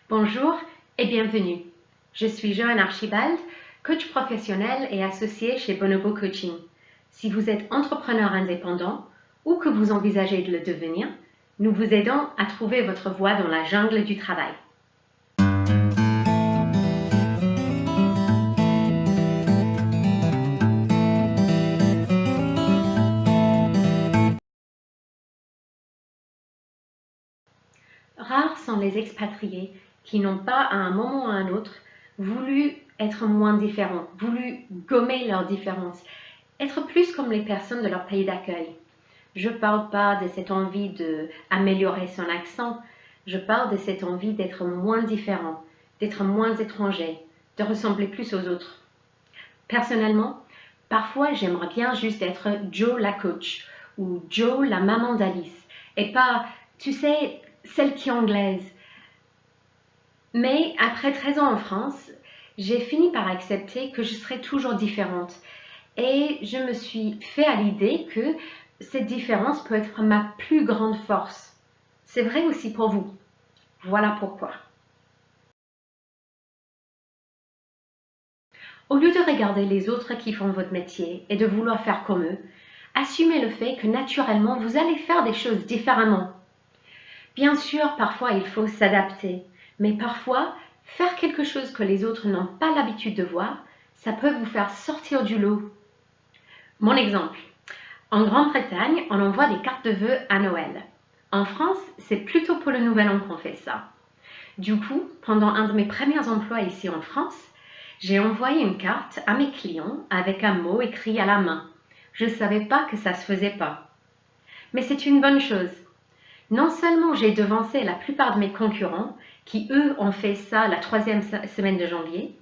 Bonjour et bienvenue. Je suis Joanne Archibald, coach professionnel et associé chez Bonobo Coaching. Si vous êtes entrepreneur indépendant ou que vous envisagez de le devenir, nous vous aidons à trouver votre voie dans la jungle du travail. Rares sont les expatriés qui n'ont pas, à un moment ou à un autre, voulu être moins différents, voulu gommer leurs différences, être plus comme les personnes de leur pays d'accueil. Je ne parle pas de cette envie d'améliorer son accent, je parle de cette envie d'être moins différent, d'être moins étranger, de ressembler plus aux autres. Personnellement, parfois j'aimerais bien juste être Jo la coach ou Jo la maman d'Alice et pas, tu sais, celle qui est anglaise. Mais après 13 ans en France, j'ai fini par accepter que je serais toujours différente et je me suis fait à l'idée que cette différence peut être ma plus grande force. C'est vrai aussi pour vous. Voilà pourquoi. Au lieu de regarder les autres qui font votre métier et de vouloir faire comme eux, assumez le fait que naturellement vous allez faire des choses différemment. Bien sûr, parfois il faut s'adapter, mais parfois faire quelque chose que les autres n'ont pas l'habitude de voir, ça peut vous faire sortir du lot. Mon exemple. En Grande-Bretagne, on envoie des cartes de vœux à Noël. En France, c'est plutôt pour le Nouvel An qu'on fait ça. Du coup, pendant un de mes premiers emplois ici en France, j'ai envoyé une carte à mes clients avec un mot écrit à la main. Je ne savais pas que ça se faisait pas. Mais c'est une bonne chose. Non seulement j'ai devancé la plupart de mes concurrents, qui eux ont fait ça la 3e semaine de janvier,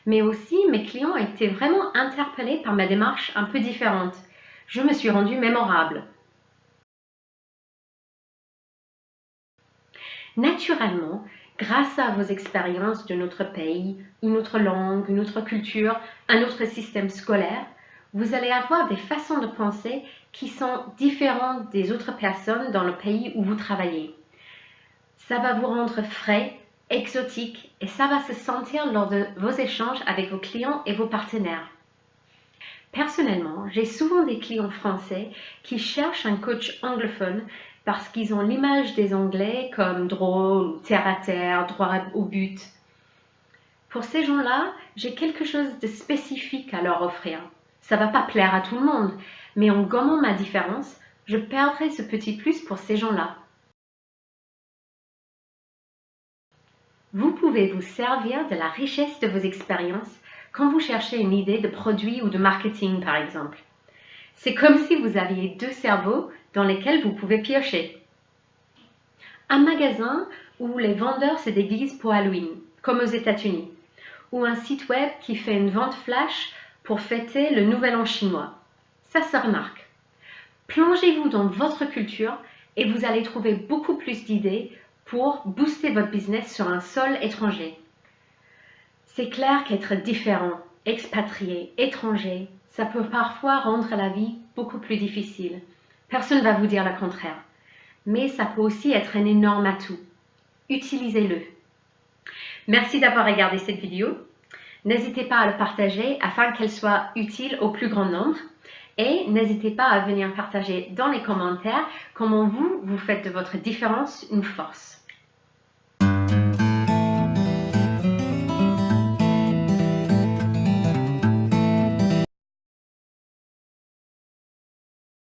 mais aussi mes clients étaient vraiment interpellés par ma démarche un peu différente. Je me suis rendue mémorable. Naturellement, grâce à vos expériences de notre pays, une autre langue, une autre culture, un autre système scolaire, vous allez avoir des façons de penser qui sont différentes des autres personnes dans le pays où vous travaillez. Ça va vous rendre frais, exotique et ça va se sentir lors de vos échanges avec vos clients et vos partenaires. Personnellement, j'ai souvent des clients français qui cherchent un coach anglophone parce qu'ils ont l'image des Anglais comme drôle, terre à terre, droit au but. Pour ces gens-là, j'ai quelque chose de spécifique à leur offrir. Ça ne va pas plaire à tout le monde, mais en gommant ma différence, je perdrai ce petit plus pour ces gens-là. Vous pouvez vous servir de la richesse de vos expériences quand vous cherchez une idée de produit ou de marketing, par exemple. C'est comme si vous aviez 2 cerveaux dans lesquels vous pouvez piocher. Un magasin où les vendeurs se déguisent pour Halloween, comme aux États-Unis, ou un site web qui fait une vente flash pour fêter le Nouvel An chinois. Ça se remarque. Plongez-vous dans votre culture et vous allez trouver beaucoup plus d'idées pour booster votre business sur un sol étranger. C'est clair qu'être différent, expatrié, étranger, ça peut parfois rendre la vie beaucoup plus difficile. Personne ne va vous dire le contraire. Mais ça peut aussi être un énorme atout. Utilisez-le. Merci d'avoir regardé cette vidéo. N'hésitez pas à le partager afin qu'elle soit utile au plus grand nombre. Et n'hésitez pas à venir partager dans les commentaires comment vous faites de votre différence une force.